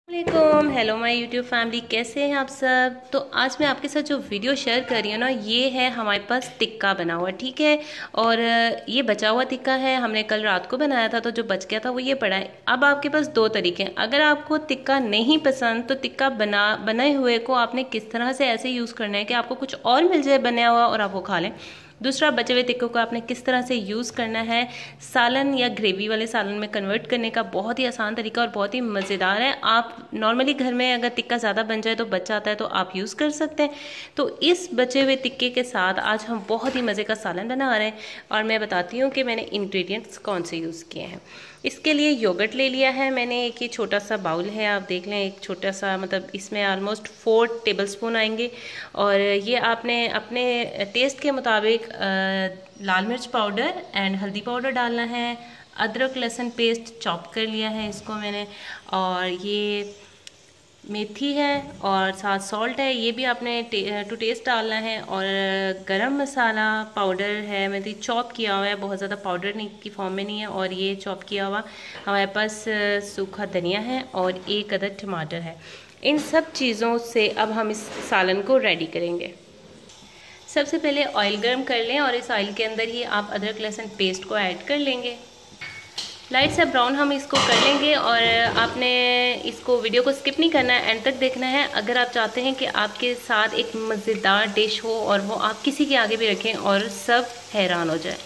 वालेकुम, hello my YouTube family, कैसे हैं आप सब। तो आज मैं आपके साथ जो वीडियो शेयर कर रही हूँ ना, ये है हमारे पास टिक्का बना हुआ, ठीक है। और ये बचा हुआ टिक्का है, हमने कल रात को बनाया था, तो जो बच गया था वो ये पड़ा है। अब आपके पास दो तरीके हैं। अगर आपको टिक्का नहीं पसंद तो टिक्का बने हुए को आपने किस तरह से ऐसे यूज़ करना है कि आपको कुछ और मिल जाए बना हुआ और आप वो खा लें। दूसरा, बचे हुए टिक्कों को आपने किस तरह से यूज़ करना है सालन या ग्रेवी वाले सालन में कन्वर्ट करने का बहुत ही आसान तरीका और बहुत ही मज़ेदार है। आप नॉर्मली घर में अगर टिक्का ज़्यादा बन जाए तो बच जाता है तो आप यूज़ कर सकते हैं। तो इस बचे हुए टिक्के के साथ आज हम बहुत ही मज़े का सालन बना रहे हैं और मैं बताती हूँ कि मैंने इंग्रेडिएंट्स कौन से यूज़ किए हैं। इसके लिए योगर्ट ले लिया है मैंने, एक ये छोटा सा बाउल है, आप देख लें, एक छोटा सा, मतलब इसमें ऑलमोस्ट 4 टेबलस्पून आएंगे। और ये आपने अपने टेस्ट के मुताबिक लाल मिर्च पाउडर एंड हल्दी पाउडर डालना है। अदरक लहसुन पेस्ट चॉप कर लिया है इसको मैंने, और ये मेथी है और साथ सॉल्ट है, ये भी आपने टू टेस्ट डालना है। और गरम मसाला पाउडर है, मैंने चॉप किया हुआ है, बहुत ज़्यादा पाउडर नहीं की फॉर्म में नहीं है। और ये चॉप किया हुआ हमारे पास सूखा धनिया है और 1 अदद टमाटर है। इन सब चीज़ों से अब हम इस सालन को रेडी करेंगे। सबसे पहले ऑयल गर्म कर लें और इस ऑयल के अंदर ही आप अदरक लहसुन पेस्ट को ऐड कर लेंगे। लाइट सा ब्राउन हम इसको कर लेंगे और आपने इसको वीडियो को स्किप नहीं करना है, एंड तक देखना है अगर आप चाहते हैं कि आपके साथ एक मज़ेदार डिश हो और वो आप किसी के आगे भी रखें और सब हैरान हो जाए।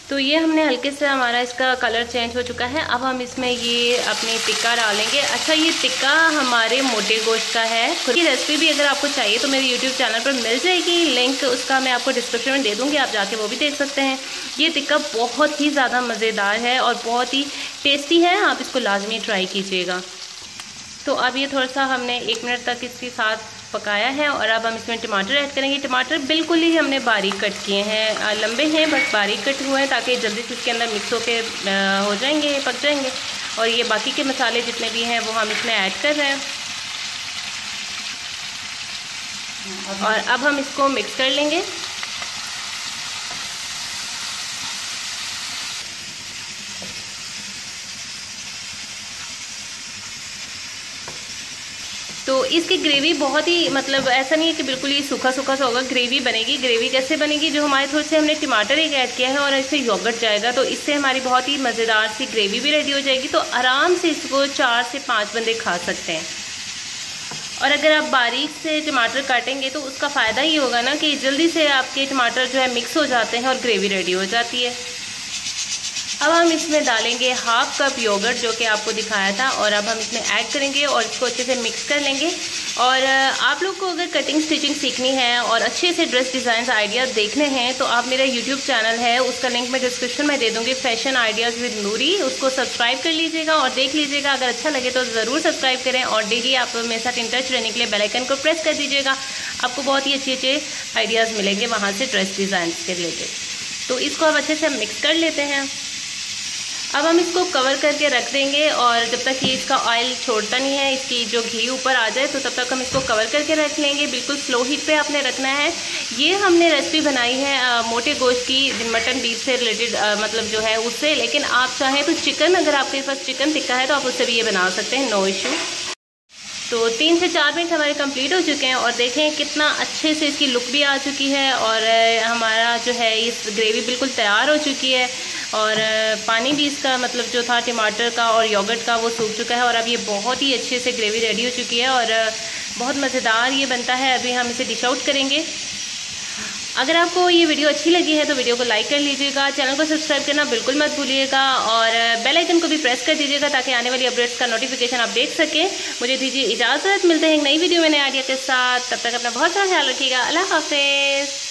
तो ये हमने हल्के से, हमारा इसका कलर चेंज हो चुका है। अब हम इसमें ये अपनी टिक्का डालेंगे। अच्छा, ये टिक्का हमारे मोटे गोश्त का है। खुद की रेसिपी भी अगर आपको चाहिए तो मेरे यूट्यूब चैनल पर मिल जाएगी, लिंक उसका मैं आपको डिस्क्रिप्शन में दे दूँगी, आप जाके वो भी देख सकते हैं। ये टिक्का बहुत ही ज़्यादा मज़ेदार है और बहुत ही टेस्टी है, आप इसको लाजमी ट्राई कीजिएगा। तो अब ये थोड़ा सा हमने 1 मिनट तक इसके साथ पकाया है और अब हम इसमें टमाटर ऐड करेंगे। टमाटर बिल्कुल ही हमने बारीक कट किए हैं, लंबे हैं बस बारीक कट हुए हैं ताकि जल्दी से इसके अंदर मिक्स होके हो जाएंगे, पक जाएंगे। और ये बाकी के मसाले जितने भी हैं वो हम इसमें ऐड कर रहे हैं और अब हम इसको मिक्स कर लेंगे। तो इसकी ग्रेवी बहुत ही, मतलब ऐसा नहीं है कि बिल्कुल ही सूखा सूखा सा होगा, ग्रेवी बनेगी। ग्रेवी कैसे बनेगी, जो हमारे थोड़े से हमने टमाटर एक ऐड किया है और इससे योगर्ट जाएगा, तो इससे हमारी बहुत ही मज़ेदार सी ग्रेवी भी रेडी हो जाएगी। तो आराम से इसको 4 से 5 बंदे खा सकते हैं। और अगर आप बारीक से टमाटर काटेंगे तो उसका फ़ायदा ये होगा ना कि जल्दी से आपके टमाटर जो है मिक्स हो जाते हैं और ग्रेवी रेडी हो जाती है। अब हम इसमें डालेंगे 1/2 कप योगर्ट जो कि आपको दिखाया था, और अब हम इसमें ऐड करेंगे और इसको अच्छे से मिक्स कर लेंगे। और आप लोग को अगर कटिंग स्टिचिंग सीखनी है और अच्छे से ड्रेस डिज़ाइन आइडियाज़ देखने हैं तो आप मेरा यूट्यूब चैनल है, उसका लिंक मैं डिस्क्रिप्शन में दे दूँगी, फैशन आइडियाज़ विद नूरी, उसको सब्सक्राइब कर लीजिएगा और देख लीजिएगा। अगर अच्छा लगे तो ज़रूर सब्सक्राइब करें और डेली आप मेरे साथ इन टच रहने के लिए बेल आइकन को प्रेस कर दीजिएगा। आपको बहुत ही अच्छे अच्छे आइडियाज़ मिलेंगे वहाँ से ड्रेस डिज़ाइन के रिलेटेड। तो इसको अब अच्छे से हम मिक्स कर लेते हैं। अब हम इसको कवर करके रख देंगे और जब तक ये इसका ऑयल छोड़ता नहीं है, इसकी जो घी ऊपर आ जाए, तो तब तक हम इसको कवर करके रख लेंगे। बिल्कुल स्लो हीट पे आपने रखना है। ये हमने रेसिपी बनाई है मोटे गोश्त की, मटन बीफ से रिलेटेड, मतलब जो है उससे, लेकिन आप चाहें तो चिकन, अगर आपके पास चिकन टिक्का है तो आप उससे भी ये बना सकते हैं, नो इशू। तो 3 से 4 मिनट हमारे कंप्लीट हो चुके हैं और देखें कितना अच्छे से इसकी लुक भी आ चुकी है और हमारा जो है इस ग्रेवी बिल्कुल तैयार हो चुकी है और पानी भी इसका, मतलब जो था टमाटर का और योगर्ट का, वो सूख चुका है और अब ये बहुत ही अच्छे से ग्रेवी रेडी हो चुकी है और बहुत मज़ेदार ये बनता है। अभी हम इसे डिश आउट करेंगे। अगर आपको ये वीडियो अच्छी लगी है तो वीडियो को लाइक कर लीजिएगा, चैनल को सब्सक्राइब करना बिल्कुल मत भूलिएगा और बेल आइकन को भी प्रेस कर दीजिएगा ताकि आने वाली अपडेट्स का नोटिफिकेशन आप देख सकें। मुझे दीजिए इजाज़त, मिलते हैं एक नई वीडियो में नए आइडिया के साथ। तब तक अपना बहुत सारा ख्याल रखिएगा। अल्लाह हाफिज़।